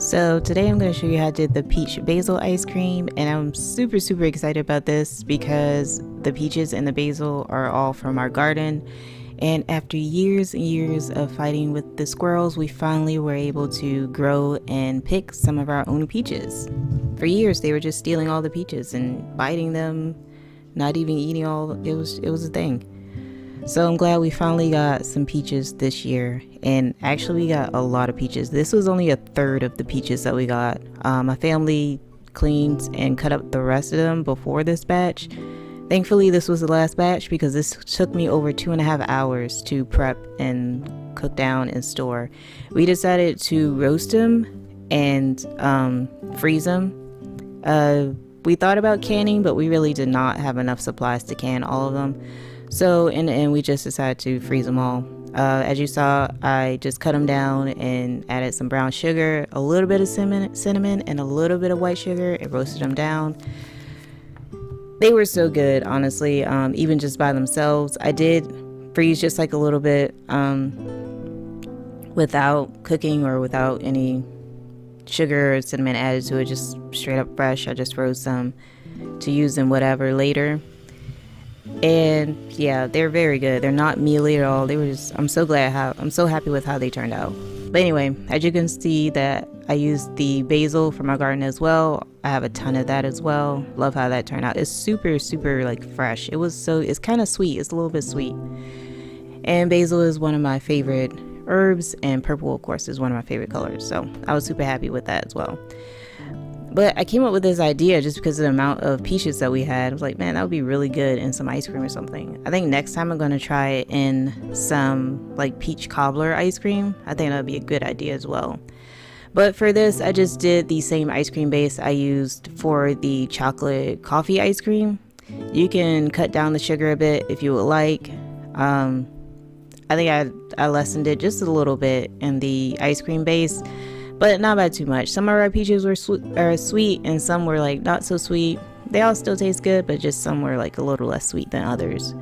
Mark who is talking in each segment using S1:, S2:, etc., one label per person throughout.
S1: So today I'm going to show you how I did the peach basil ice cream, and I'm super excited about this because the peaches and the basil are all from our garden, and after years and years of fighting with the squirrels, we finally were able to grow and pick some of our own peaches. For years they were just stealing all the peaches and biting them, not even eating all. It was a thing. So I'm glad we finally got some peaches this year, and actually we got a lot of peaches. This was only a third of the peaches that we got. My family cleaned and cut up the rest of them before this batch. Thankfully this was the last batch because this took me over 2.5 hours to prep and cook down and store. We decided to roast them and freeze them. We thought about canning, but we really did not have enough supplies to can all of them. So in the end, we just decided to freeze them all. As you saw, I just cut them down and added some brown sugar, a little bit of cinnamon, and a little bit of white sugar, and roasted them down. They were so good, honestly, even just by themselves. I did freeze just like a little bit without cooking or without any sugar or cinnamon added to it, just straight up fresh. I just froze them to use them whatever later. And yeah, they're very good. They're not mealy at all. They were just, I'm so happy with how they turned out. But anyway, as you can see that I used the basil from my garden as well. I have a ton of that as well. Love how that turned out. It's super like fresh. It's kind of sweet. It's a little bit sweet. And basil is one of my favorite herbs, and purple of course is one of my favorite colors. So I was super happy with that as well. But I came up with this idea just because of the amount of peaches that we had. I was like, man, that would be really good in some ice cream or something. I think next time I'm going to try it in some like peach cobbler ice cream. I think that would be a good idea as well. But for this, I just did the same ice cream base I used for the chocolate coffee ice cream. You can cut down the sugar a bit if you would like. I think I lessened it just a little bit in the ice cream base, but not by too much. Some of our peaches were sweet and some were like not so sweet. They all still taste good, but just some were like a little less sweet than others.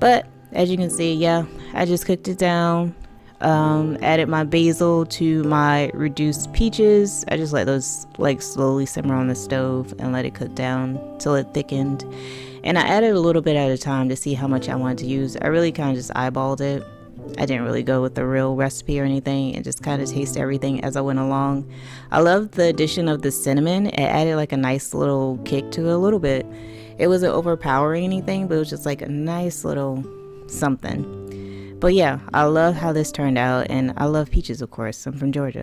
S1: But as you can see, yeah, I just cooked it down, added my basil to my reduced peaches. I just let those like slowly simmer on the stove and let it cook down till it thickened. And I added a little bit at a time to see how much I wanted to use. I really kind of just eyeballed it. I didn't really go with the real recipe or anything, and just kind of taste everything as I went along. I love the addition of the cinnamon. It added like a nice little kick to it a little bit. It wasn't overpowering anything, but it was just like a nice little something. But yeah, I love how this turned out, and I love peaches, of course. I'm from Georgia.